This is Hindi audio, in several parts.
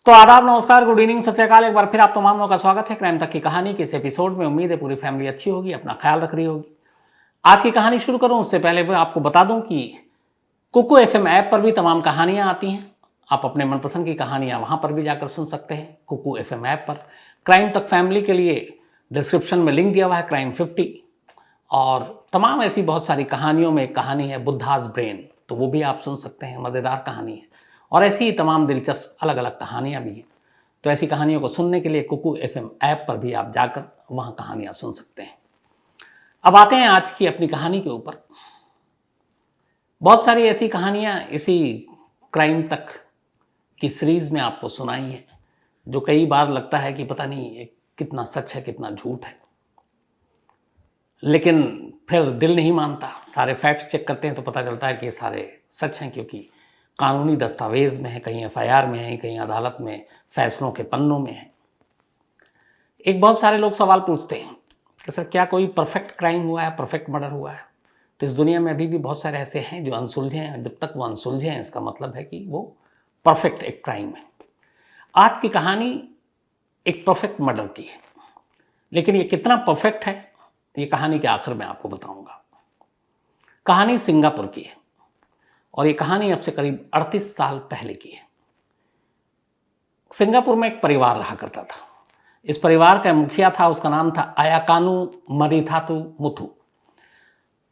तो आदाब, नमस्कार, गुड इवनिंग, सत श्री अकाल। एक बार फिर आप तमाम लोगों का स्वागत है क्राइम तक की कहानी के इस एपिसोड में। उम्मीद है पूरी फैमिली अच्छी होगी, अपना ख्याल रख रही होगी। आज की कहानी शुरू करूं उससे पहले मैं आपको बता दूं कि कुकू एफएम ऐप पर भी तमाम कहानियां आती हैं। आप अपने मनपसंद की कहानियां वहां पर भी जाकर सुन सकते हैं, कुकू एफएम ऐप पर। क्राइम तक फैमिली के लिए डिस्क्रिप्शन में लिंक दिया हुआ है, क्राइम 50। और तमाम ऐसी बहुत सारी कहानियों में एक कहानी है बुद्धाज ब्रेन, तो वो भी आप सुन सकते हैं, मज़ेदार कहानी है। और ऐसी ही तमाम दिलचस्प अलग अलग कहानियां भी हैं। तो ऐसी कहानियों को सुनने के लिए कुकू एफएम ऐप पर भी आप जाकर वहां कहानियां सुन सकते हैं। अब आते हैं आज की अपनी कहानी के ऊपर। बहुत सारी ऐसी कहानियां इसी क्राइम तक की सीरीज में आपको सुनाई है, जो कई बार लगता है कि पता नहीं ये कितना सच है कितना झूठ है, लेकिन फिर दिल नहीं मानता। सारे फैक्ट्स चेक करते हैं तो पता चलता है कि ये सारे सच हैं, क्योंकि कानूनी दस्तावेज में है, कहीं एफआईआर में है, कहीं अदालत में फैसलों के पन्नों में है। एक बहुत सारे लोग सवाल पूछते हैं कि सर क्या कोई परफेक्ट क्राइम हुआ है, परफेक्ट मर्डर हुआ है? तो इस दुनिया में अभी भी बहुत सारे ऐसे हैं जो अनसुलझे हैं। जब तक वो अनसुलझे हैं इसका मतलब है कि वो परफेक्ट एक क्राइम है। आज की कहानी एक परफेक्ट मर्डर की है, लेकिन ये कितना परफेक्ट है ये कहानी के आखिर में आपको बताऊंगा। कहानी सिंगापुर की है और ये कहानी अब से करीब 38 साल पहले की है। सिंगापुर में एक परिवार रहा करता था। इस परिवार का मुखिया था, उसका नाम था अयाकानु मरिथातु मुथु।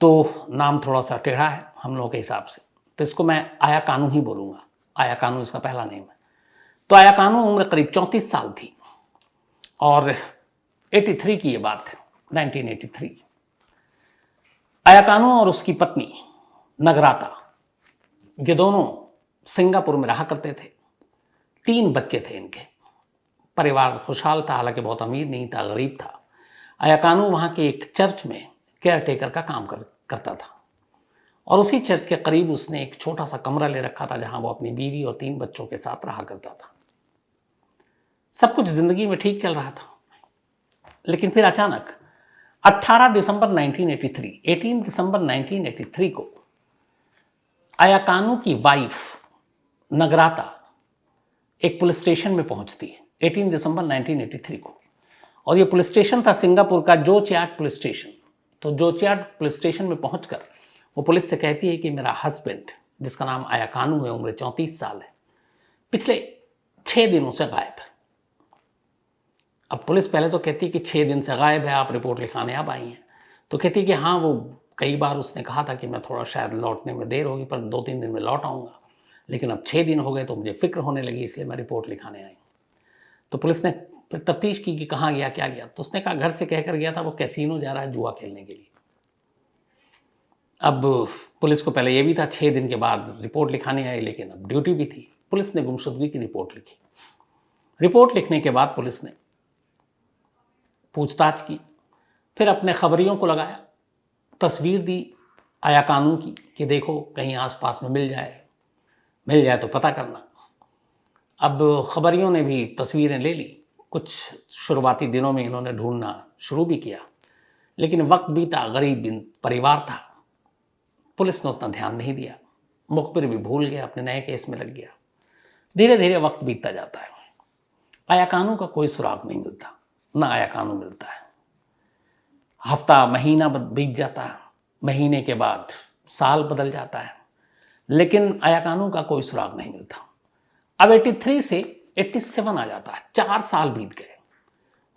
तो नाम थोड़ा सा टेढ़ा है हम लोगों के हिसाब से, तो इसको मैं अयाकानु ही बोलूँगा। अयाकानु इसका पहला नेम है। तो अयाकानु उम्र करीब 34 साल थी और 83 की ये बात है, 1983। अयाकानु और उसकी पत्नी नगराता, ये दोनों सिंगापुर में रहा करते थे। 3 बच्चे थे इनके। परिवार खुशहाल था, हालांकि बहुत अमीर नहीं था, गरीब था। अयाकानु वहाँ के एक चर्च में केयर टेकर का काम करता था और उसी चर्च के करीब उसने एक छोटा सा कमरा ले रखा था जहाँ वो अपनी बीवी और 3 बच्चों के साथ रहा करता था। सब कुछ जिंदगी में ठीक चल रहा था, लेकिन फिर अचानक 18 दिसंबर 1983 को अयाकानु की वाइफ नगराता एक पुलिस स्टेशन में पहुंचती है 18 दिसंबर 1983 को। और ये पुलिस स्टेशन था सिंगापुर का जोचियाट पुलिस स्टेशन। तो जोचियाट पुलिस स्टेशन में पहुंचकर वो पुलिस से कहती है कि मेरा हस्बैंड, जिसका नाम अयाकानु है, उम्र 34 साल है, पिछले 6 दिनों से गायब है। अब पुलिस पहले तो कहती है कि 6 दिन से गायब है, आप रिपोर्ट लिखाने अब आई हैं। तो कहती है कि हाँ, वो कई बार उसने कहा था कि मैं थोड़ा शायद लौटने में देर होगी, पर 2-3 दिन में लौट आऊँगा, लेकिन अब 6 दिन हो गए तो मुझे फिक्र होने लगी, इसलिए मैं रिपोर्ट लिखाने आई। तो पुलिस ने फिर तफ्तीश की कि कहाँ गया, क्या गया। तो उसने कहा घर से कहकर गया था वो कैसीनो जा रहा है जुआ खेलने के लिए। अब पुलिस को पहले ये भी था 6 दिन के बाद रिपोर्ट लिखाने आई, लेकिन अब ड्यूटी भी थी। पुलिस ने गुमशुदगी की रिपोर्ट लिखी। रिपोर्ट लिखने के बाद पुलिस ने पूछताछ की, फिर अपने खबरियों को लगाया, तस्वीर दी अयाकानु की कि देखो कहीं आसपास में मिल जाए तो पता करना। अब खबरियों ने भी तस्वीरें ले ली। कुछ शुरुआती दिनों में इन्होंने ढूंढना शुरू भी किया, लेकिन वक्त बीता, गरीब परिवार था, पुलिस ने उतना ध्यान नहीं दिया। मुखबिर भी भूल गया, अपने नए केस में लग गया। धीरे धीरे वक्त बीतता जाता है। अयाकानु का कोई सुराग नहीं मिलता, ना अयाकानु मिलता है। हफ्ता महीना बीत जाता है, महीने के बाद साल बदल जाता है, लेकिन अयाकानु का कोई सुराग नहीं मिलता। अब 83 से 87 आ जाता है, 4 साल बीत गए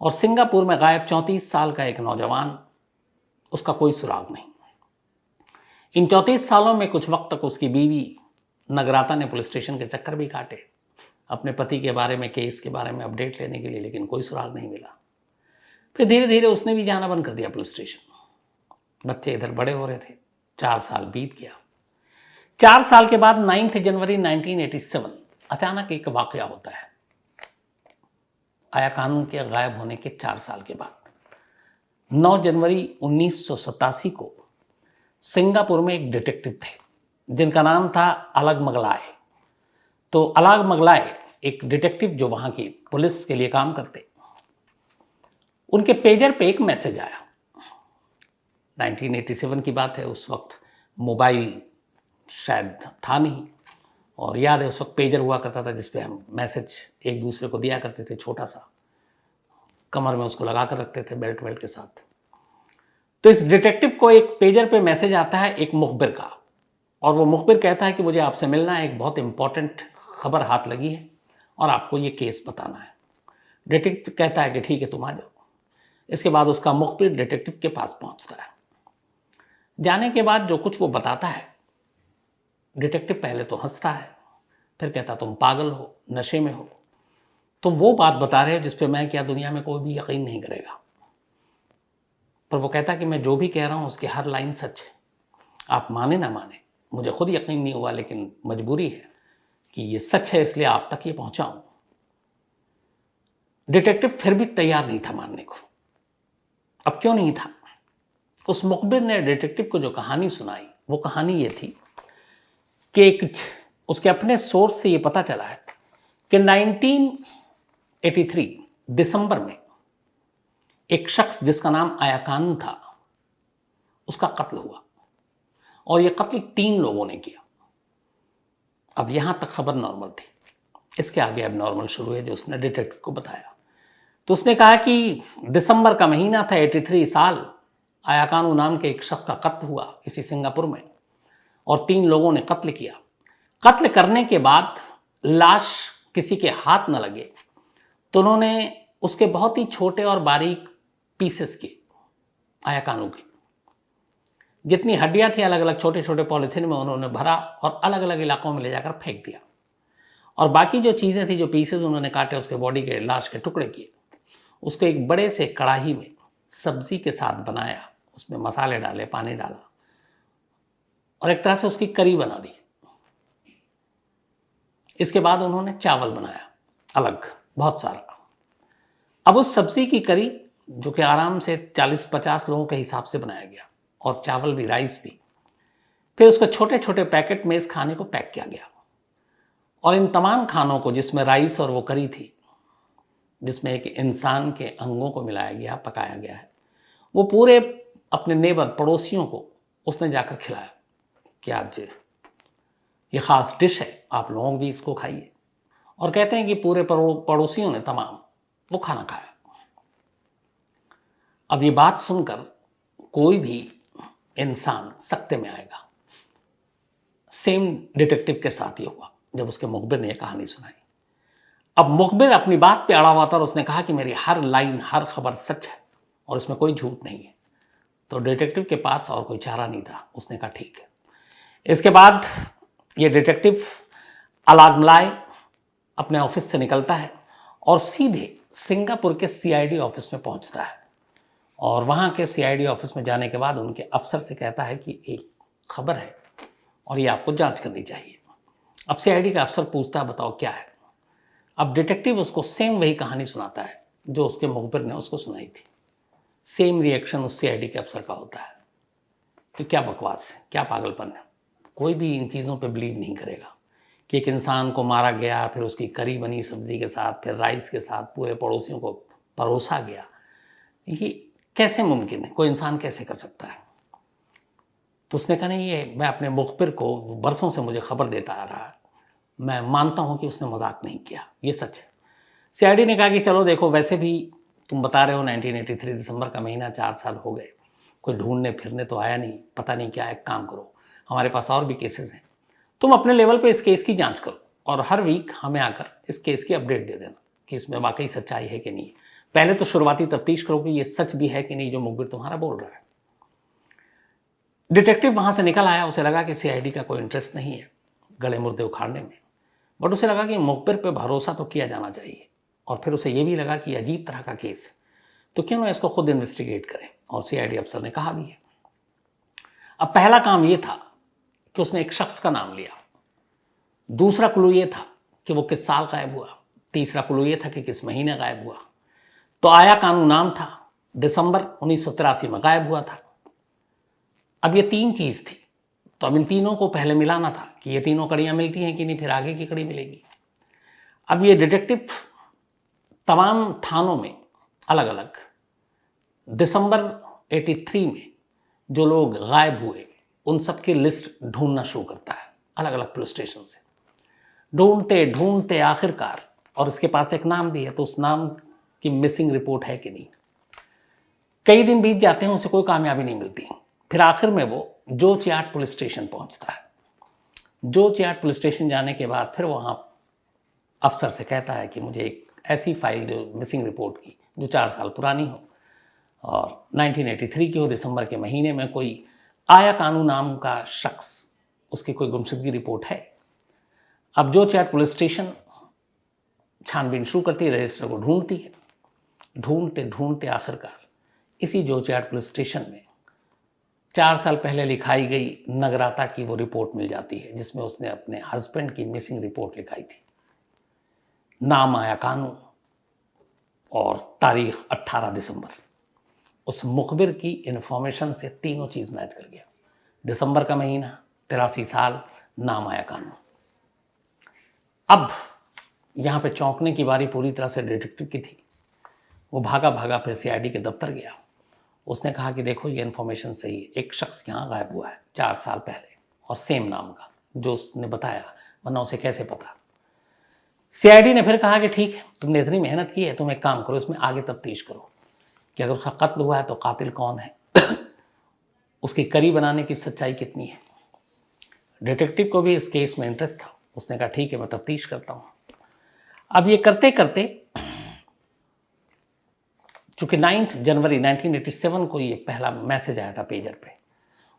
और सिंगापुर में गायब 34 साल का एक नौजवान, उसका कोई सुराग नहीं। इन 34 सालों में कुछ वक्त तक उसकी बीवी नगराता ने पुलिस स्टेशन के चक्कर भी काटे अपने पति के बारे में, केस के बारे में अपडेट लेने के लिए, लेकिन कोई सुराग नहीं मिला। फिर धीरे धीरे उसने भी जाना बंद कर दिया पुलिस स्टेशन। बच्चे इधर बड़े हो रहे थे, 4 साल बीत गया। 4 साल के बाद 9 जनवरी 1987 अचानक एक वाकया होता है। अयाकानु के गायब होने के 4 साल के बाद 9 जनवरी 1987 को सिंगापुर में एक डिटेक्टिव थे जिनका नाम था अलग मगलाय। तो अलग मगलाय एक डिटेक्टिव जो वहां की पुलिस के लिए काम करते, उनके पेजर पे एक मैसेज आया। 1987 की बात है, उस वक्त मोबाइल शायद था नहीं, और याद है उस वक्त पेजर हुआ करता था जिस पे हम मैसेज एक दूसरे को दिया करते थे, छोटा सा, कमर में उसको लगा कर रखते थे बेल्ट वेल्ट के साथ। तो इस डिटेक्टिव को एक पेजर पे मैसेज आता है एक मुखबिर का, और वो मुखबिर कहता है कि मुझे आपसे मिलना है, एक बहुत इंपॉर्टेंट खबर हाथ लगी है और आपको ये केस बताना है। डिटेक्टिव कहता है कि ठीक है, तुम आ जाओ। इसके बाद उसका मुखबिर डिटेक्टिव के पास पहुंचता है। जाने के बाद जो कुछ वो बताता है, डिटेक्टिव पहले तो हंसता है, फिर कहता तुम पागल हो, नशे में हो, तुम वो बात बता रहे हो जिस पे मैं क्या दुनिया में कोई भी यकीन नहीं करेगा। पर वो कहता कि मैं जो भी कह रहा हूं उसकी हर लाइन सच है, आप माने ना माने, मुझे खुद यकीन नहीं हुआ, लेकिन मजबूरी है कि ये सच है, इसलिए आप तक ये पहुंचाऊं। डिटेक्टिव फिर भी तैयार नहीं था मानने को। अब क्यों नहीं था? उस मुखबिर ने डिटेक्टिव को जो कहानी सुनाई, वो कहानी ये थी कि उसके अपने सोर्स से ये पता चला है कि 1983 दिसंबर में एक शख्स जिसका नाम आया कानू था, उसका कत्ल हुआ, और यह कत्ल 3 लोगों ने किया। अब यहां तक खबर नॉर्मल थी, इसके आगे अब नॉर्मल शुरू है जो उसने डिटेक्टिव को बताया। तो उसने कहा कि दिसंबर का महीना था, 83 साल, आया कानू नाम के एक शख्स का कत्ल हुआ इसी सिंगापुर में, और 3 लोगों ने कत्ल किया। कत्ल करने के बाद लाश किसी के हाथ न लगे तो उन्होंने उसके बहुत ही छोटे और बारीक पीसेस किए, आया कानू के जितनी हड्डियां थी अलग अलग छोटे छोटे पॉलिथीन में उन्होंने भरा और अलग अलग इलाकों में ले जाकर फेंक दिया। और बाकी जो चीज़ें थी, जो पीसेस उन्होंने काटे, उसके बॉडी के लाश के टुकड़े किए, उसको एक बड़े से कढ़ाई में सब्जी के साथ बनाया, उसमें मसाले डाले, पानी डाला, और एक तरह से उसकी करी बना दी। इसके बाद उन्होंने चावल बनाया अलग, बहुत सारा। अब उस सब्जी की करी, जो कि आराम से 40-50 लोगों के हिसाब से बनाया गया, और चावल भी, राइस भी, फिर उसको छोटे छोटे पैकेट में इस खाने को पैक किया गया। और इन तमाम खानों को, जिसमें राइस और वो करी थी, जिसमें एक इंसान के अंगों को मिलाया गया, पकाया गया है, वो पूरे अपने नेबर, पड़ोसियों को उसने जाकर खिलाया कि आज ये ख़ास डिश है, आप लोग भी इसको खाइए। और कहते हैं कि पूरे पड़ोसियों ने तमाम वो खाना खाया। अब ये बात सुनकर कोई भी इंसान सकते में आएगा। सेम डिटेक्टिव के साथ ही हुआ जब उसके मुखबिर ने यह कहानी सुनाई। अब मुखबिर अपनी बात पे अड़ा हुआ था और उसने कहा कि मेरी हर लाइन, हर खबर सच है और इसमें कोई झूठ नहीं है। तो डिटेक्टिव के पास और कोई चारा नहीं था, उसने कहा ठीक है। इसके बाद ये डिटेक्टिव अलागमलाय अपने ऑफिस से निकलता है और सीधे सिंगापुर के सीआईडी ऑफिस में पहुंचता है, और वहां के सीआईडी ऑफिस में जाने के बाद उनके अफसर से कहता है कि एक खबर है और ये आपको जांच करनी चाहिए। अब सीआईडी का अफसर पूछता है बताओ क्या है। अब डिटेक्टिव उसको सेम वही कहानी सुनाता है जो उसके मुखबिर ने उसको सुनाई थी। सेम रिएक्शन उस सीआईडी के अफसर का होता है कि क्या बकवास है, क्या पागलपन है, कोई भी इन चीज़ों पे बिलीव नहीं करेगा कि एक इंसान को मारा गया, फिर उसकी करी बनी सब्जी के साथ, फिर राइस के साथ पूरे पड़ोसियों को परोसा गया। ये कैसे मुमकिन है, कोई इंसान कैसे कर सकता है? तो उसने कहा नहीं, ये मैं अपने मुखबिर को बरसों से मुझे खबर देता आ रहा है, मैं मानता हूँ कि उसने मजाक नहीं किया, ये सच है। सीआईडी ने कहा कि चलो देखो, वैसे भी तुम बता रहे हो 1983 दिसंबर का महीना, 4 साल हो गए, कोई ढूंढने फिरने तो आया नहीं, पता नहीं क्या है। एक काम करो, हमारे पास और भी केसेस हैं, तुम अपने लेवल पे इस केस की जांच करो और हर वीक हमें आकर इस केस की अपडेट दे देना कि इसमें वाकई सच्चाई है कि नहीं। पहले तो शुरुआती तफ्तीश करो कि ये सच भी है कि नहीं जो मुखबिर तुम्हारा बोल रहा है। डिटेक्टिव वहां से निकल आया, उसे लगा कि सीआईडी का कोई इंटरेस्ट नहीं है गले मुर्दे उखाड़ने में, बट उसे लगा कि मुखबिर पे भरोसा तो किया जाना चाहिए। और फिर उसे यह भी लगा कि अजीब तरह का केस है, तो क्यों ना इसको खुद इन्वेस्टिगेट करें, और सीआईडी अफसर ने कहा भी है। अब पहला काम यह था कि उसने एक शख्स का नाम लिया, दूसरा क्लू ये था कि वो किस साल गायब हुआ, तीसरा क्लू ये था कि किस महीने गायब हुआ। तो आया कानू नाम था, दिसंबर 1983 में गायब हुआ था। अब ये 3 चीज थी, तो अब इन तीनों को पहले मिलाना था कि ये तीनों कड़ियां मिलती हैं कि नहीं, फिर आगे की कड़ी मिलेगी। अब ये डिटेक्टिव तमाम थानों में अलग अलग दिसंबर 83 में जो लोग गायब हुए उन सब की लिस्ट ढूंढना शुरू करता है अलग अलग पुलिस स्टेशन से। ढूंढते ढूंढते आखिरकार, और उसके पास एक नाम भी है, तो उस नाम की मिसिंग रिपोर्ट है कि नहीं। कई दिन बीत जाते हैं, उसे कोई कामयाबी नहीं मिलती। फिर आखिर में वो जोचियाट पुलिस स्टेशन पहुंचता है। जोचियाट पुलिस स्टेशन जाने के बाद फिर वहाँ अफसर से कहता है कि मुझे एक ऐसी फाइल जो मिसिंग रिपोर्ट की, जो 4 साल पुरानी हो और 1983 की हो, दिसंबर के महीने में कोई आया कानू नाम का शख्स, उसकी कोई गुमशुदगी रिपोर्ट है। अब जोचियाट पुलिस स्टेशन छानबीन शुरू करती है, रजिस्टर को ढूंढती है। ढूंढते ढूंढते आखिरकार इसी जोचियाट पुलिस स्टेशन में 4 साल पहले लिखाई गई नगराता की वो रिपोर्ट मिल जाती है, जिसमें उसने अपने हस्बैंड की मिसिंग रिपोर्ट लिखाई थी। नाम आया कानू और तारीख 18 दिसंबर। उस मुखबिर की इन्फॉर्मेशन से तीनों चीज़ मैच कर गया। दिसंबर का महीना, 83 साल, नाम आया कानू। अब यहाँ पे चौंकने की बारी पूरी तरह से डिटेक्टिव की थी। वो भागा भागा फिर सीआईडी के दफ्तर गया। उसने कहा कि देखो ये इन्फॉर्मेशन सही है, एक शख्स यहाँ गायब हुआ है 4 साल पहले और सेम नाम का, जो उसने बताया, वरना उसे कैसे पता। सीआईडी ने फिर कहा कि ठीक है, तुमने इतनी मेहनत की है, तुम एक काम करो, इसमें आगे तफ्तीश करो कि अगर उसका कत्ल हुआ है तो कातिल कौन है, उसकी करी बनाने की सच्चाई कितनी है। डिटेक्टिव को भी इस केस में इंटरेस्ट था। उसने कहा ठीक है, मैं तफ्तीश करता हूँ। अब ये करते करते, चूंकि 9 जनवरी 1987 को ये पहला मैसेज आया था पेजर पे,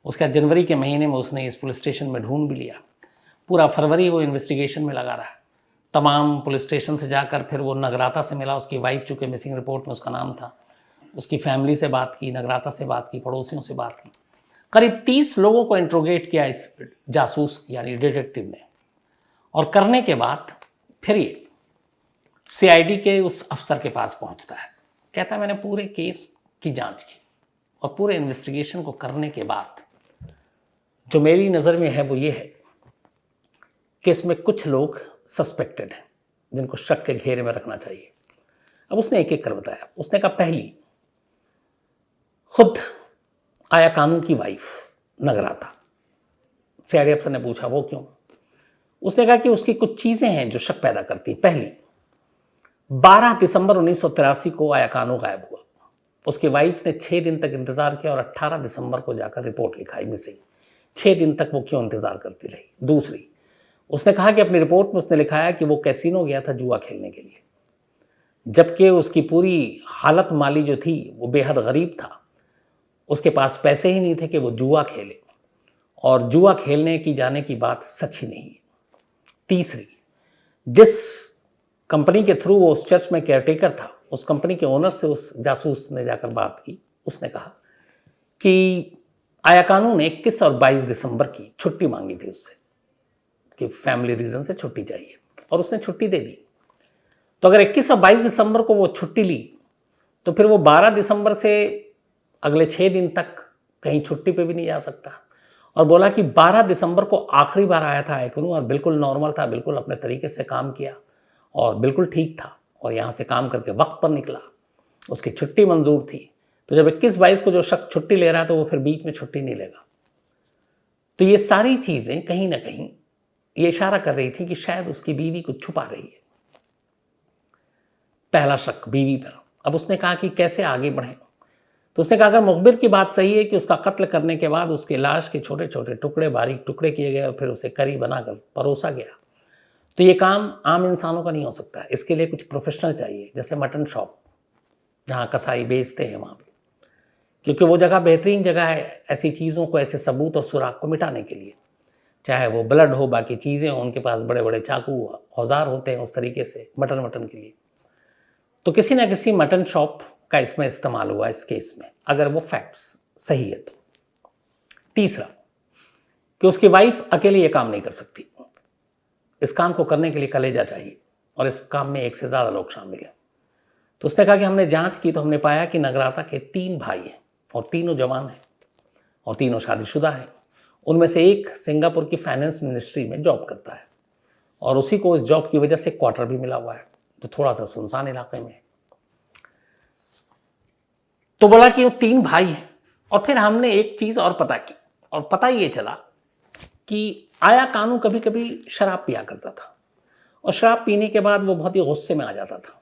उसका जनवरी के महीने में उसने इस पुलिस स्टेशन में ढूंढ भी लिया। पूरा फरवरी वो इन्वेस्टिगेशन में लगा रहा। तमाम पुलिस स्टेशन से जाकर फिर वो नगराता से मिला, उसकी वाइफ, चूँकि मिसिंग रिपोर्ट में उसका नाम था, उसकी फैमिली से बात की, नगराता से बात की, पड़ोसियों से बात की। करीब 30 लोगों को इंट्रोगेट किया इस जासूस यानी डिटेक्टिव ने, और करने के बाद फिर ये सीआईडी के उस अफसर के पास पहुंचता है। कहता है मैंने पूरे केस की जांच की और पूरे इन्वेस्टिगेशन को करने के बाद जो मेरी नज़र में है वो ये है कि इसमें कुछ लोग सस्पेक्टेड हैं, जिनको शक के घेरे में रखना चाहिए। अब उसने एक एक कर बताया। उसने कहा पहली, खुद आया कानू की वाइफ नगराता। सीआईडी अफसर ने पूछा वो क्यों? उसने कहा कि उसकी कुछ चीज़ें हैं जो शक पैदा करती हैं। पहली, 12 दिसंबर 1983 को आया कानू गायब हुआ। उसकी वाइफ ने 6 दिन तक इंतज़ार किया और 18 दिसंबर को जाकर रिपोर्ट लिखाई मिसिंग। 6 दिन तक वो क्यों इंतज़ार करती रही? दूसरी, उसने कहा कि अपनी रिपोर्ट में उसने लिखाया कि वो कैसीनो गया था जुआ खेलने के लिए, जबकि उसकी पूरी हालत माली जो थी वो बेहद गरीब था। उसके पास पैसे ही नहीं थे कि वो जुआ खेले, और जुआ खेलने की जाने की बात सच ही नहीं है। तीसरी, जिस कंपनी के थ्रू वो उस चर्च में केयरटेकर था, उस कंपनी के ओनर से उस जासूस ने जाकर बात की। उसने कहा कि आया कानू ने 21 और 22 दिसंबर की छुट्टी मांगी थी उससे कि फैमिली रीज़न से छुट्टी चाहिए, और उसने छुट्टी दे दी। तो अगर 21 और 22 दिसंबर को वो छुट्टी ली तो फिर वो 12 दिसंबर से अगले 6 दिन तक कहीं छुट्टी पे भी नहीं जा सकता। और बोला कि 12 दिसंबर को आखिरी बार आया था आया कानू, और बिल्कुल नॉर्मल था, बिल्कुल अपने तरीके से काम किया और बिल्कुल ठीक था, और यहाँ से काम करके वक्त पर निकला, उसकी छुट्टी मंजूर थी। तो जब 21-22 को जो शख्स छुट्टी ले रहा है तो वो फिर बीच में छुट्टी नहीं लेगा। तो ये सारी चीज़ें कहीं ना कहीं ये इशारा कर रही थी कि शायद उसकी बीवी कुछ छुपा रही है। पहला शक बीवी पर। अब उसने कहा कि कैसे आगे बढ़ें? तो उसने कहा अगर मुखबिर की बात सही है कि उसका कत्ल करने के बाद उसके लाश के छोटे छोटे टुकड़े, बारीक टुकड़े किए गए और फिर उसे करी बनाकर परोसा गया, तो ये काम आम इंसानों का नहीं हो सकता। इसके लिए कुछ प्रोफेशनल चाहिए, जैसे मटन शॉप जहाँ कसाई बेचते हैं वहाँ पे, क्योंकि वो जगह बेहतरीन जगह है ऐसी चीज़ों को, ऐसे सबूत और सुराग को मिटाने के लिए। चाहे वो ब्लड हो, बाकी चीज़ें हों, उनके पास बड़े बड़े चाकू औजार होते हैं उस तरीके से मटन के लिए। तो किसी ना किसी मटन शॉप का इसमें इस्तेमाल हुआ इस केस में, अगर वो फैक्ट्स सही है तो। तीसरा, कि उसकी वाइफ अकेली ये काम नहीं कर सकती, इस काम को करने के लिए कलेजा चाहिए, और इस काम में 1 से ज़्यादा लोग शामिल हैं। तो उसने कहा कि हमने जांच की तो हमने पाया कि नगराता के 3 भाई हैं और तीनों जवान हैं और तीनों शादीशुदा हैं। उनमें से एक सिंगापुर की फाइनेंस मिनिस्ट्री में जॉब करता है, और उसी को इस जॉब की वजह से क्वार्टर भी मिला हुआ है जो थोड़ा सा सुनसान इलाके में है। तो बोला कि वो 3 भाई हैं। और फिर हमने एक चीज़ और पता की, और पता ये चला कि आया कानू कभी कभी शराब पिया करता था, और शराब पीने के बाद वो बहुत ही गुस्से में आ जाता था।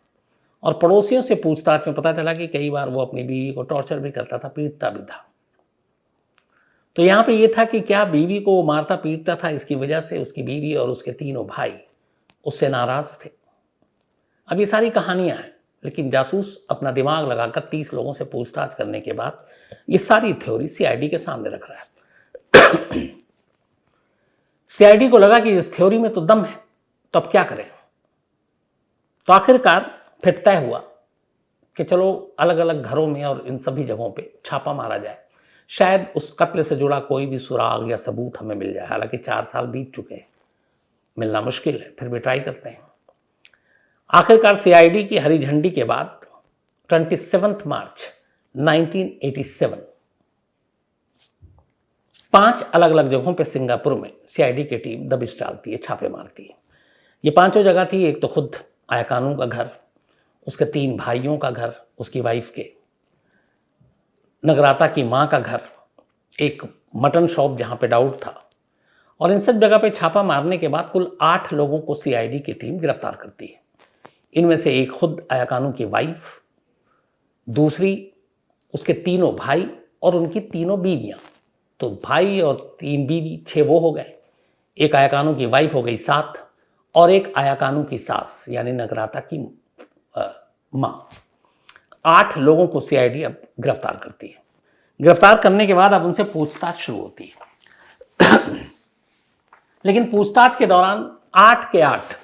और पड़ोसियों से पूछताछ में पता चला कि कई बार वो अपनी बीवी को टॉर्चर भी करता था, पीटता भी था। तो यहाँ पे ये था कि क्या बीवी को वो मारता पीटता था, इसकी वजह से उसकी बीवी और उसके तीनों भाई उससे नाराज थे। अब ये सारी कहानियां हैं, लेकिन जासूस अपना दिमाग लगाकर 30 लोगों से पूछताछ करने के बाद ये सारी थ्योरी सीआईडी के सामने रख रहा है। सीआईडी को लगा कि इस थ्योरी में तो दम है, तो अब क्या करें। तो आखिरकार फिर तय हुआ कि चलो अलग अलग घरों में और इन सभी जगहों पे छापा मारा जाए, शायद उस कत्ल से जुड़ा कोई भी सुराग या सबूत हमें मिल जाए। हालांकि 4 साल बीत चुके हैं, मिलना मुश्किल है, फिर भी ट्राई करते हैं। आखिरकार सीआईडी की हरी झंडी के बाद 27 मार्च 1987 5 अलग अलग जगहों पे सिंगापुर में सीआईडी की टीम दबिश डालती है, छापे मारती है। ये 5 जगह थी। एक तो खुद आया कानू का घर, उसके 3 भाइयों का घर, उसकी वाइफ के, नगराता की माँ का घर, एक मटन शॉप जहाँ पे डाउट था। और इन सब जगह पे छापा मारने के बाद कुल 8 लोगों को सीआईडी की टीम गिरफ्तार करती है। इनमें से एक खुद आया कानू की वाइफ, दूसरी उसके तीनों भाई और उनकी तीनों बीवियाँ। तो भाई और 3 बीवी, 6 वो हो गए। एक आया कानू की वाइफ हो गई 7, और एक आया कानू की सास यानी नगराता की माँ। 8 लोगों को सीआईडी अब गिरफ्तार करती है। गिरफ्तार करने के बाद अब उनसे पूछताछ शुरू होती है। लेकिन पूछताछ के दौरान 8 के 8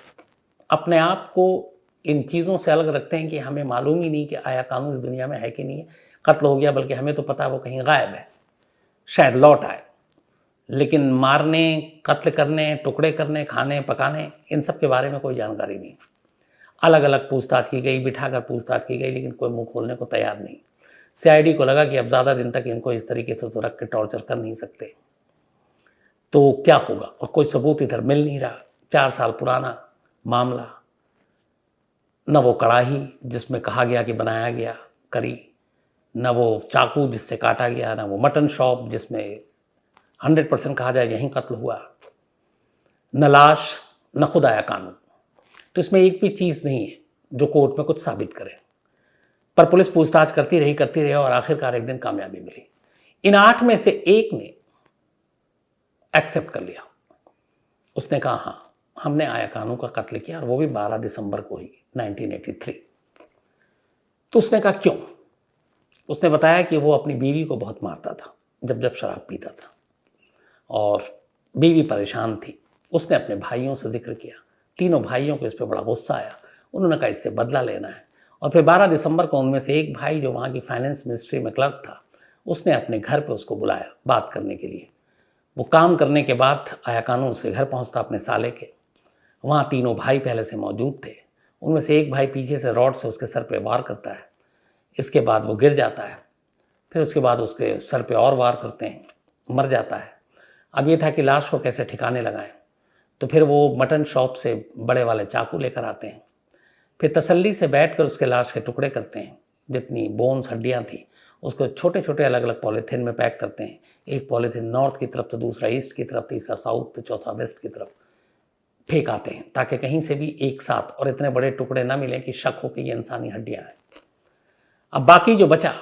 अपने आप को इन चीज़ों से अलग रखते हैं कि हमें मालूम ही नहीं कि आया कानू इस दुनिया में है कि नहीं है, कत्ल हो गया, बल्कि हमें तो पता है वो कहीं गायब है, शायद लौट आए। लेकिन मारने, कत्ल करने, टुकड़े करने, खाने पकाने, इन सब के बारे में कोई जानकारी नहीं। अलग अलग पूछताछ की गई, बिठाकर पूछताछ की गई, लेकिन कोई मुंह खोलने को तैयार नहीं। सीआईडी को लगा कि अब ज़्यादा दिन तक इनको इस तरीके से तो रख के टॉर्चर कर नहीं सकते, तो क्या होगा। और कोई सबूत इधर मिल नहीं रहा। 4 साल पुराना मामला, न वो कढ़ाई जिसमें कहा गया कि बनाया गया करी, न वो चाकू जिससे काटा गया, न वो मटन शॉप जिसमें 100% कहा जाए यहीं कत्ल हुआ, न लाश, न खुद आया कानू। तो इसमें एक भी चीज़ नहीं है जो कोर्ट में कुछ साबित करे। पर पुलिस पूछताछ करती रही और आखिरकार एक दिन कामयाबी मिली। इन 8 में से एक ने एक्सेप्ट कर लिया। उसने कहा हाँ, हमने आया कानू का कत्ल किया, और वो भी 12 दिसंबर को ही 1983। तो उसने कहा क्यों। उसने बताया कि वो अपनी बीवी को बहुत मारता था जब जब शराब पीता था, और बीवी परेशान थी। उसने अपने भाइयों से जिक्र किया, तीनों भाइयों को इस पर बड़ा गुस्सा आया। उन्होंने कहा इससे बदला लेना है। और फिर 12 दिसंबर को उनमें से एक भाई जो वहाँ की फाइनेंस मिनिस्ट्री में क्लर्क था, उसने अपने घर पे उसको बुलाया बात करने के लिए। वो काम करने के बाद आया कानू उसके घर पहुँचता अपने साले के। वहाँ तीनों भाई पहले से मौजूद थे। उनमें से एक भाई पीछे से रॉड से उसके सर पे वार करता है। इसके बाद वो गिर जाता है। फिर उसके बाद उसके सर पे और वार करते हैं, मर जाता है। अब ये था कि लाश को कैसे ठिकाने लगाएं। तो फिर वो मटन शॉप से बड़े वाले चाकू लेकर आते हैं। फिर तसल्ली से बैठकर उसके लाश के टुकड़े करते हैं। जितनी बोन्स, हड्डियाँ थी, उसको छोटे छोटे अलग अलग पॉलीथीन में पैक करते हैं। एक पॉलीथीन नॉर्थ की तरफ, तो दूसरा ईस्ट की तरफ, तीसरा साउथ, तो चौथा वेस्ट की तरफ फेंक आते हैं, ताकि कहीं से भी एक साथ और इतने बड़े टुकड़े ना मिलें कि शक हो कि ये इंसानी हड्डियाँ हैं। अब बाकी जो बचा,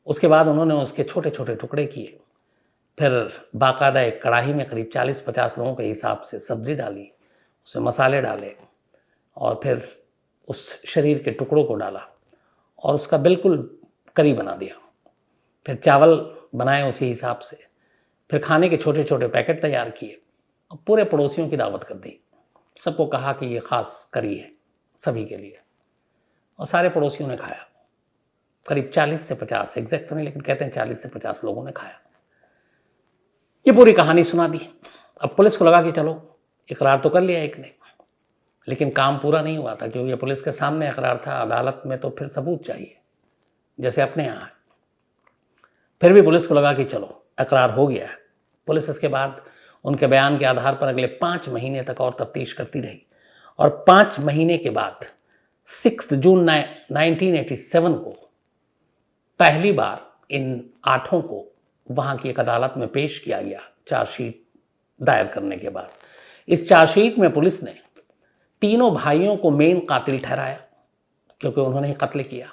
उसके बाद उन्होंने उसके छोटे छोटे टुकड़े किए। फिर बाकायदा एक कढ़ाई में करीब 40-50 लोगों के हिसाब से सब्ज़ी डाली, उसमें मसाले डाले, और फिर उस शरीर के टुकड़ों को डाला और उसका बिल्कुल करी बना दिया। फिर चावल बनाए उसी हिसाब से। फिर खाने के छोटे छोटे पैकेट तैयार किए और पूरे पड़ोसियों की दावत कर दी। सबको कहा कि ये ख़ास करी है सभी के लिए, और सारे पड़ोसियों ने खाया। करीब 40 से 50, एग्जैक्ट तो नहीं, लेकिन कहते हैं 40 से 50 लोगों ने खाया। ये पूरी कहानी सुना दी। अब पुलिस को लगा कि चलो इकरार तो कर लिया एक ने, लेकिन काम पूरा नहीं हुआ था, क्योंकि ये पुलिस के सामने इकरार था। अदालत में तो फिर सबूत चाहिए, जैसे अपने यहाँ है। फिर भी पुलिस को लगा कि चलो इकरार हो गया है। पुलिस इसके बाद उनके बयान के आधार पर अगले 5 महीने तक और तफ्तीश करती रही, और 5 महीने के बाद 6 जून 1987 को पहली बार इन 8 को वहाँ की एक अदालत में पेश किया गया, चार्जशीट दायर करने के बाद। इस चार्जशीट में पुलिस ने तीनों भाइयों को मेन कातिल ठहराया क्योंकि उन्होंने ही कत्ल किया,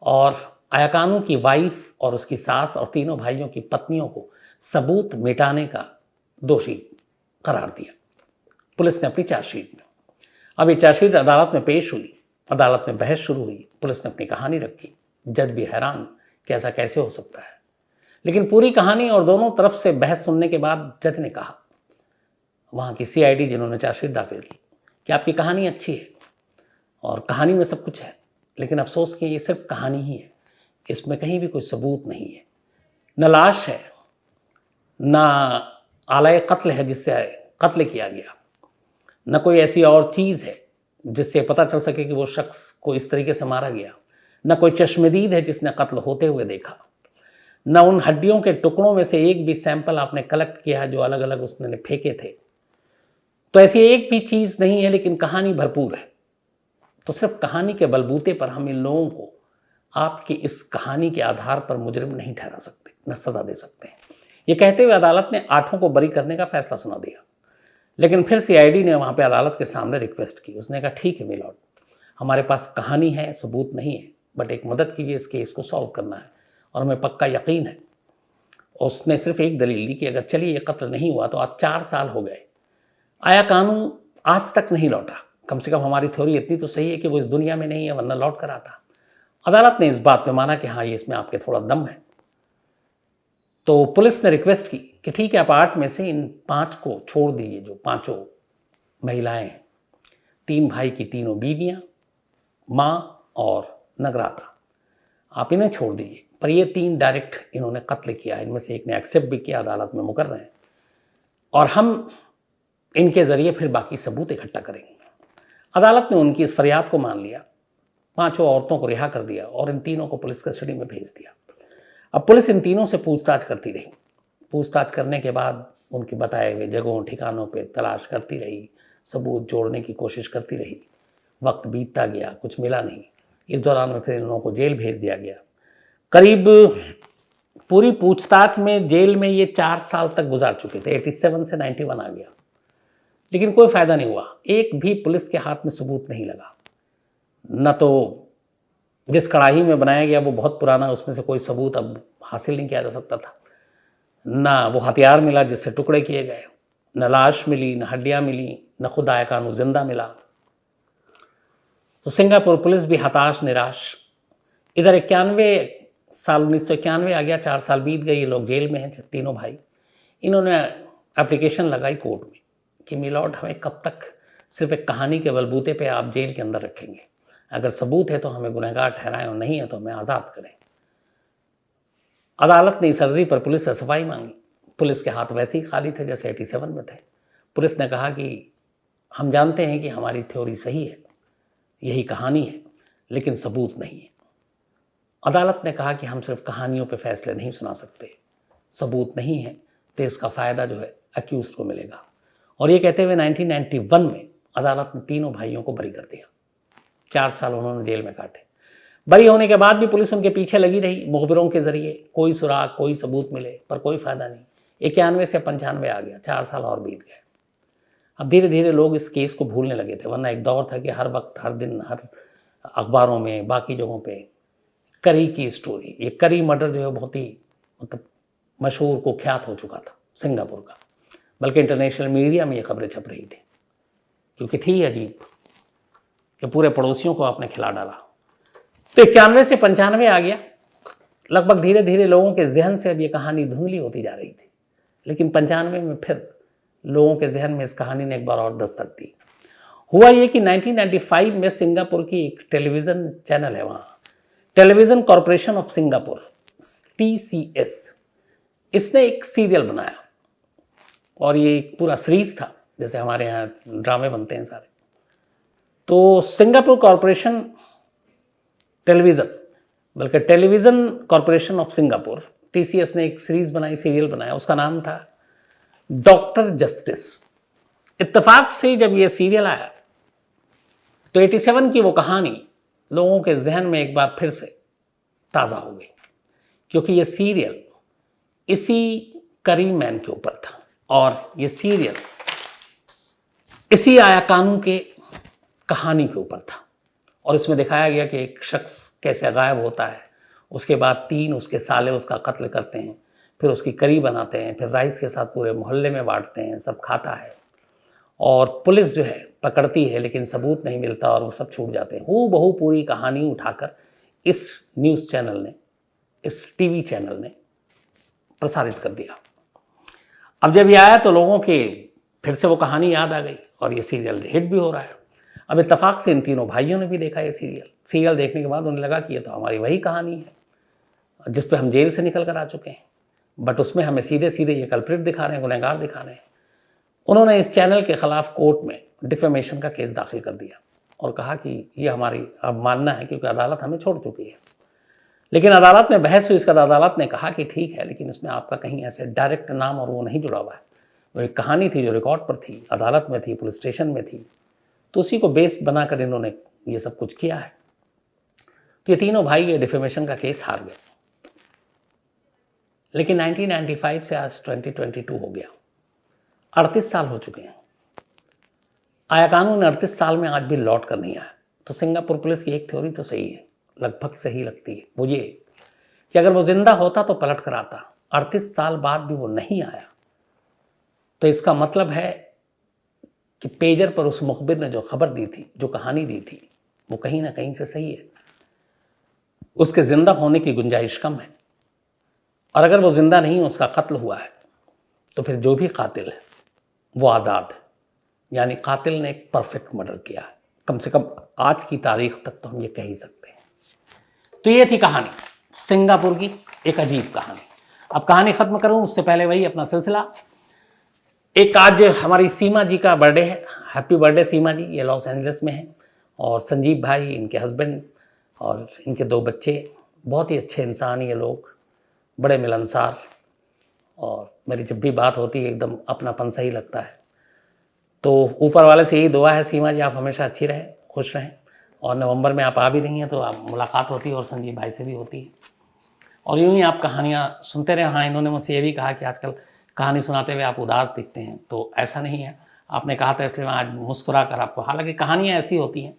और आया कानू की वाइफ और उसकी सास और तीनों भाइयों की पत्नियों को सबूत मिटाने का दोषी करार दिया पुलिस ने अपनी चार्जशीट में। अब ये चार्जशीट अदालत में पेश हुई, अदालत में बहस शुरू हुई, पुलिस ने अपनी कहानी रखी। जज भी हैरान कि ऐसा कैसे हो सकता है, लेकिन पूरी कहानी और दोनों तरफ से बहस सुनने के बाद जज ने कहा, वहाँ की सीआईडी जिन्होंने चार्जशीट दाखिल की, कि आपकी कहानी अच्छी है और कहानी में सब कुछ है, लेकिन अफसोस कि ये सिर्फ कहानी ही है, इसमें कहीं भी कोई सबूत नहीं है, न लाश है, न आलय कत्ल है जिससे कत्ल किया गया, न कोई ऐसी और चीज़ है जिससे पता चल सके कि वो शख्स को इस तरीके से मारा गया, न कोई चश्मदीद है जिसने कत्ल होते हुए देखा, न उन हड्डियों के टुकड़ों में से एक भी सैंपल आपने कलेक्ट किया जो अलग अलग उसने फेंके थे। तो ऐसी एक भी चीज़ नहीं है, लेकिन कहानी भरपूर है। तो सिर्फ कहानी के बलबूते पर हम इन लोगों को आपकी इस कहानी के आधार पर मुजरिम नहीं ठहरा सकते, न सज़ा दे सकते हैं। ये कहते हुए अदालत ने 8 को बरी करने का फैसला सुना दिया, लेकिन फिर सीआईडी ने वहाँ पे अदालत के सामने रिक्वेस्ट की। उसने कहा, ठीक है मिलॉर्ड, हमारे पास कहानी है, सबूत नहीं है, बट एक मदद कीजिए, इस केस को सॉल्व करना है और हमें पक्का यकीन है। उसने सिर्फ एक दलील दी कि अगर चलिए ये कत्ल नहीं हुआ तो आज 4 साल हो गए, आया कानू आज तक नहीं लौटा, कम से कम हमारी थ्योरी इतनी तो सही है कि वो इस दुनिया में नहीं है, वरना लौट कर आता। अदालत ने इस बात पे माना कि हाँ, ये इसमें आपके थोड़ा दम है। तो पुलिस ने रिक्वेस्ट की कि ठीक है, आप 8 में से इन 5 को छोड़ दीजिए, जो 5 महिलाएं, 3 भाई की 3 बीवियां, माँ और नगराता, आप इन्हें छोड़ दीजिए, पर ये 3 डायरेक्ट इन्होंने कत्ल किया, इनमें से एक ने एक्सेप्ट भी किया, अदालत में मुकर्रर हैं, और हम इनके ज़रिए फिर बाकी सबूत इकट्ठा करेंगे। अदालत ने उनकी इस फरियाद को मान लिया, 5 औरतों को रिहा कर दिया और इन 3 को पुलिस कस्टडी में भेज दिया। अब पुलिस इन 3 से पूछताछ करती रही। पूछताछ करने के बाद उनके बताए हुए जगहों ठिकानों पे तलाश करती रही, सबूत जोड़ने की कोशिश करती रही। वक्त बीतता गया, कुछ मिला नहीं। इस दौरान में फिर इन लोगों को जेल भेज दिया गया। करीब पूरी पूछताछ में जेल में ये 4 साल तक गुजार चुके थे, 87 से 91 आ गया, लेकिन कोई फ़ायदा नहीं हुआ। एक भी पुलिस के हाथ में सबूत नहीं लगा। न तो जिस कढ़ाई में बनाया गया वो बहुत पुराना, उसमें से कोई सबूत अब हासिल नहीं किया जा सकता था, ना वो हथियार मिला जिससे टुकड़े किए गए, न लाश मिली, न हड्डियाँ मिली, न खुद आया कानू जिंदा मिला। तो सिंगापुर पुलिस भी हताश निराश। इधर 91 साल 1991 आ गया, 4 साल बीत गए, ये लोग जेल में हैं, 3 भाई। इन्होंने एप्लीकेशन लगाई कोर्ट में कि मिलॉर्ड, हमें कब तक सिर्फ एक कहानी के बलबूते पे आप जेल के अंदर रखेंगे? अगर सबूत है तो हमें गुनहगार ठहराएं और नहीं है तो हमें आज़ाद करें। अदालत ने इस अर्जी पर पुलिस से सफाई मांगी। पुलिस के हाथ वैसे ही खाली थे जैसे 87 में थे। पुलिस ने कहा कि हम जानते हैं कि हमारी थ्योरी सही है, यही कहानी है, लेकिन सबूत नहीं है। अदालत ने कहा कि हम सिर्फ कहानियों पे फैसले नहीं सुना सकते, सबूत नहीं है तो इसका फ़ायदा जो है अक्यूज़ को मिलेगा। और ये कहते हुए 1991 में अदालत ने 3 भाइयों को बरी कर दिया। 4 साल उन्होंने जेल में काटे। बरी होने के बाद भी पुलिस उनके पीछे लगी रही, मुखबिरों के जरिए, कोई सुराग, कोई सबूत मिले, पर कोई फ़ायदा नहीं। 91 से 95 आ गया, 4 साल और बीत गए। अब धीरे धीरे लोग इस केस को भूलने लगे थे, वरना एक दौर था कि हर वक्त, हर दिन, हर अखबारों में, बाकी जगहों पे करी की स्टोरी, ये करी मर्डर जो है बहुत ही मतलब मशहूर, कुख्यात हो चुका था सिंगापुर का, बल्कि इंटरनेशनल मीडिया में ये खबरें छप रही थी, क्योंकि थी अजीब कि पूरे पड़ोसियों को आपने खिला डाला। तो 91 से 95 आ गया। लगभग धीरे धीरे लोगों के जहन से अब ये कहानी धुंधली होती जा रही थी, लेकिन 95 में फिर लोगों के जहन में इस कहानी ने एक बार और दस्तक दी। हुआ ये कि 1995 में सिंगापुर की एक टेलीविज़न चैनल है, वहाँ television corporation of Singapore, TCS, इसने एक सीरियल बनाया और ये एक पूरा सीरीज था, जैसे हमारे यहाँ ड्रामे बनते हैं सारे। तो सिंगापुर कॉरपोरेशन टेलीविज़न, बल्कि television corporation of Singapore, TCS ने एक सीरीज़ बनाई, सीरियल बनाया, उसका नाम था डॉक्टर जस्टिस। इत्तेफाक से जब ये सीरियल आया तो 87 की वो कहानी लोगों के जहन में एक बार फिर से ताज़ा हो गई, क्योंकि ये सीरियल इसी करी मैन के ऊपर था और ये सीरियल इसी आया कानू के कहानी के ऊपर था। और इसमें दिखाया गया कि एक शख्स कैसे गायब होता है, उसके बाद 3 उसके साले उसका कत्ल करते हैं, फिर उसकी करी बनाते हैं, फिर राइस के साथ पूरे मोहल्ले में बांटते हैं, सब खाता है और पुलिस जो है पकड़ती है लेकिन सबूत नहीं मिलता और वो सब छूट जाते हैं। हूबहू पूरी कहानी उठाकर इस न्यूज़ चैनल ने, इस टीवी चैनल ने प्रसारित कर दिया। अब जब ये आया तो लोगों के फिर से वो कहानी याद आ गई और ये सीरियल हिट भी हो रहा है। अब इत्तेफाक से इन तीनों भाइयों ने भी देखा ये सीरियल देखने के बाद उन्हें लगा कि ये तो हमारी वही कहानी है जिस पे हम जेल से निकल कर आ चुके हैं, बट उसमें हमें सीधे सीधे ये कल्प्रिट दिखा रहे हैं, गुनहगार दिखा रहे हैं। उन्होंने इस चैनल के खिलाफ कोर्ट में डिफेमेशन का केस दाखिल कर दिया और कहा कि ये हमारी अवमानना है क्योंकि अदालत हमें छोड़ चुकी है। लेकिन अदालत में बहस हुई, इसका अदालत ने कहा कि ठीक है, लेकिन इसमें आपका कहीं ऐसे डायरेक्ट नाम और वो नहीं जुड़ा हुआ है। वो एक कहानी थी जो रिकॉर्ड पर थी, अदालत में थी, पुलिस स्टेशन में थी, तो उसी को बेस बनाकर इन्होंने ये सब कुछ किया है। तो ये तीनों भाई ये डिफेमेशन का केस हार गए। लेकिन 1995 से आज 2022 हो गया, 38 साल हो चुके हैं। आया कानून 38 साल में आज भी लौट कर नहीं आया। तो सिंगापुर पुलिस की एक थ्योरी तो सही है, लगभग सही लगती है वो, ये कि अगर वो जिंदा होता तो पलट कर आता। 38 साल बाद भी वो नहीं आया तो इसका मतलब है कि पेजर पर उस मुखबिर ने जो खबर दी थी, जो कहानी दी थी, वो कहीं ना कहीं से सही है। उसके जिंदा होने की गुंजाइश कम है। और अगर वो जिंदा नहीं, उसका कत्ल हुआ है, तो फिर जो भी कातिल है वो आज़ाद है। यानी कातिल ने एक परफेक्ट मर्डर किया है, कम से कम आज की तारीख तक तो हम ये कह ही सकते हैं। तो ये थी कहानी, सिंगापुर की एक अजीब कहानी। अब कहानी ख़त्म करूं उससे पहले वही अपना सिलसिला। एक आज हमारी सीमा जी का बर्थडे है, हैप्पी बर्थडे सीमा जी। ये लॉस एंजलिस में है और संजीव भाई इनके हस्बैंड और इनके 2 बच्चे, बहुत ही अच्छे इंसान ये लोग, बड़े मिलनसार, और मेरी जब भी बात होती है एकदम अपनापन सही लगता है। तो ऊपर वाले से यही दुआ है सीमा जी, आप हमेशा अच्छी रहें, खुश रहें। और नवंबर में आप आ भी रही हैं तो आप मुलाकात होती है और संजीव भाई से भी होती है, और यूँ ही आप कहानियाँ सुनते रहे। हाँ, इन्होंने मुझसे ये भी कहा कि आजकल कहानी सुनाते हुए आप उदास दिखते हैं, तो ऐसा नहीं है, आपने कहा था इसलिए मैं आज मुस्कुरा कर आपको, हालांकि कहानियाँ ऐसी होती हैं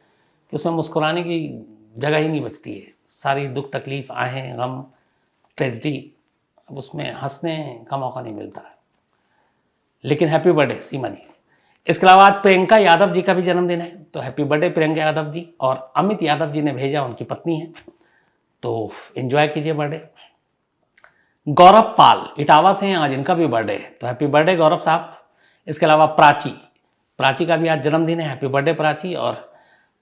कि उसमें मुस्कुराने की जगह ही नहीं बचती है। सारी दुख तकलीफ, आहें, गम, ट्रेजिडी, अब उसमें हंसने का मौका नहीं मिलता है। लेकिन हैप्पी बर्थडे सीमा जी। इसके अलावा आज प्रियंका यादव जी का भी जन्मदिन है, तो हैप्पी बर्थडे प्रियंका यादव जी। और अमित यादव जी ने भेजा, उनकी पत्नी है, तो एंजॉय कीजिए बर्थडे। गौरव पाल इटावा से हैं, आज इनका भी बर्थडे है, तो हैप्पी बर्थडे गौरव साहब। इसके अलावा प्राची का भी आज जन्मदिन है, हैप्पी बर्थडे प्राची। और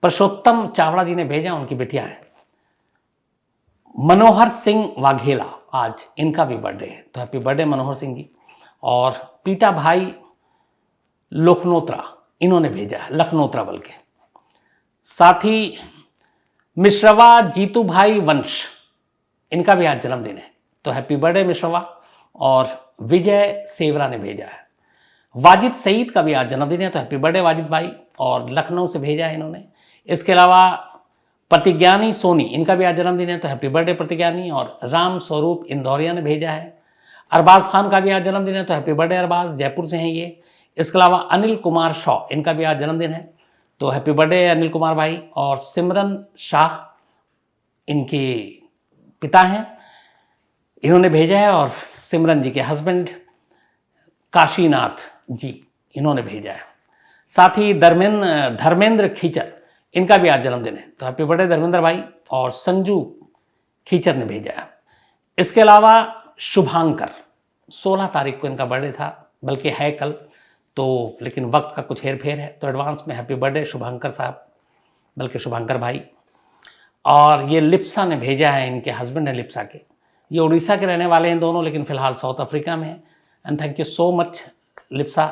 पुरुषोत्तम चावड़ा जी ने भेजा, उनकी बिटिया है। मनोहर सिंह वाघेला, आज इनका भी बर्थडे है, तो हैप्पी बर्थडे मनोहर सिंह जी। और पीटा भाई लोखनोत्रा, इन्होंने भेजा है, लखनोत्रा बल्कि। साथ ही मिश्रवा जीतू भाई वंश, इनका भी आज जन्मदिन है, तो हैप्पी बर्थडे मिश्रवा। और विजय सेवरा ने भेजा है। वाजिद सईद का भी आज जन्मदिन है, तो हैप्पी बर्थडे वाजिद भाई, और लखनऊ से भेजा है इन्होंने। इसके अलावा प्रतिज्ञानी सोनी, इनका भी आज जन्मदिन है, तो हैप्पी बर्थडे प्रतिज्ञानी। और राम स्वरूप इंदौरिया ने भेजा है। अरबाज खान का भी आज जन्मदिन है, तो हैप्पी बर्थडे अरबाज, जयपुर से हैं ये। इसके अलावा अनिल कुमार शॉ, इनका भी आज जन्मदिन है, तो हैप्पी बर्थडे अनिल कुमार भाई। और सिमरन शाह इनके पिता हैं, इन्होंने भेजा है। और सिमरन जी के हस्बैंड काशीनाथ जी, इन्होंने भेजा है। साथ ही धर्मेंद्र खीचर, इनका भी आज जन्मदिन है, तो हैप्पी बर्थडे धर्मेंद्र भाई। और संजू खीचर ने भेजा है। इसके अलावा शुभांकर, 16 तारीख को इनका बर्थडे था, बल्कि है कल, तो लेकिन वक्त का कुछ हेर फेर है, तो एडवांस में हैप्पी बर्थडे शुभांकर साहब, बल्कि शुभांकर भाई। और ये लिप्सा ने भेजा है, इनके हस्बैंड है लिप्सा के, ये उड़ीसा के रहने वाले हैं दोनों, लेकिन फ़िलहाल साउथ अफ्रीका में हैं। And thank you so much Lipsa,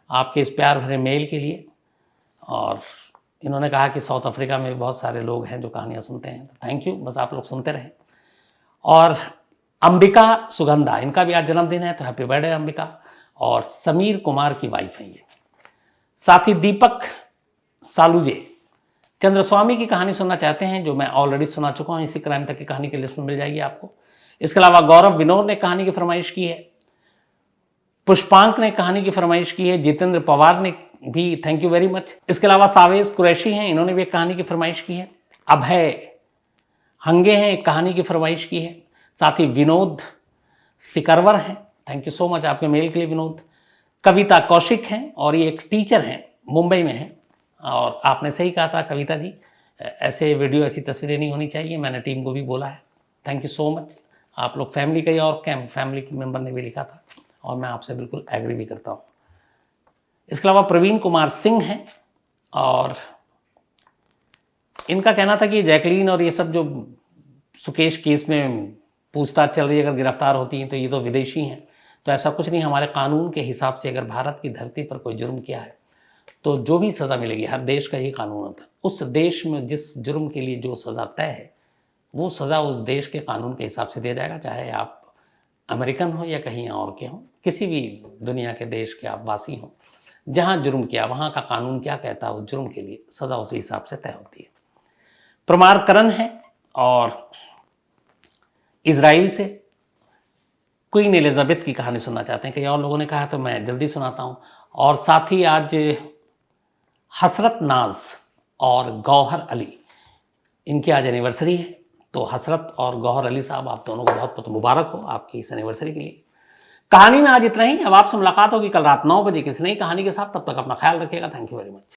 आपके इस प्यार भरे मेल के लिए। और इन्होंने कहा कि साउथ अफ्रीका में भी बहुत सारे लोग हैं जो कहानियाँ सुनते हैं, तो थैंक यू, बस आप लोग सुनते रहें। और अंबिका सुगंधा, इनका भी आज जन्मदिन है, तो हैप्पी बर्थडे अंबिका। और समीर कुमार की वाइफ हैं ये। साथ ही दीपक सालूजे चंद्रस्वामी की कहानी सुनना चाहते हैं, जो मैं ऑलरेडी सुना चुका हूँ, इसी क्राइम तक की कहानी की लिस्ट में मिल जाएगी आपको। इसके अलावा गौरव विनोद ने कहानी की फरमाइश की है, पुष्पांक ने कहानी की फरमाइश की है, जितेंद्र पवार ने भी थैंक यू वेरी मच। इसके अलावा सावेज कुरैशी हैं, इन्होंने भी एक कहानी की फरमाइश की है। अभय हंगे हैं, एक कहानी की फरमाइश की है। साथ ही विनोद सिकरवर हैं, थैंक यू सो मच आपके मेल के लिए विनोद। कविता कौशिक हैं और ये एक टीचर हैं, मुंबई में हैं। और आपने सही कहा था कविता जी, ऐसे वीडियो ऐसी तस्वीरें नहीं होनी चाहिए, मैंने टीम को भी बोला है। Thank you so much. आप लोग फैमिली का ही और कैम फैमिली के मेंबर ने भी लिखा था और मैं आपसे बिल्कुल एग्री भी करता हूँ। इसके अलावा प्रवीण कुमार सिंह हैं और इनका कहना था कि जैकलीन और ये सब जो सुकेश केस में पूछताछ चल रही है, अगर गिरफ्तार होती हैं तो ये तो विदेशी हैं। तो ऐसा कुछ नहीं, हमारे कानून के हिसाब से अगर भारत की धरती पर कोई जुर्म किया है तो जो भी सज़ा मिलेगी, हर देश का ये कानून होता है, उस देश में जिस जुर्म के लिए जो सज़ा तय है वो सज़ा उस देश के कानून के हिसाब से दिया जाएगा। चाहे आप अमेरिकन हो या कहीं और के हों, किसी भी दुनिया के देश के आप वासी हों, जहाँ जुर्म किया वहाँ का कानून क्या कहता है उस जुर्म के लिए सज़ा उसी हिसाब से तय होती है। प्रमार करण है और इजराइल से क्वीन एलिजाबेथ की कहानी सुनना चाहते हैं। कई और लोगों ने कहा तो मैं जल्दी सुनाता हूँ। और साथ ही आज हसरत नाज और गौहर अली, इनकी आज एनिवर्सरी है। तो हसरत और गौहर अली साहब, आप दोनों को बहुत बहुत मुबारक हो आपकी इस एनिवर्सरी के लिए। कहानी में आज इतना ही। अब आपसे मुलाकात होगी कल रात 9 बजे किसी नई कहानी के साथ। तब तक अपना ख्याल रखिएगा। Thank you very much.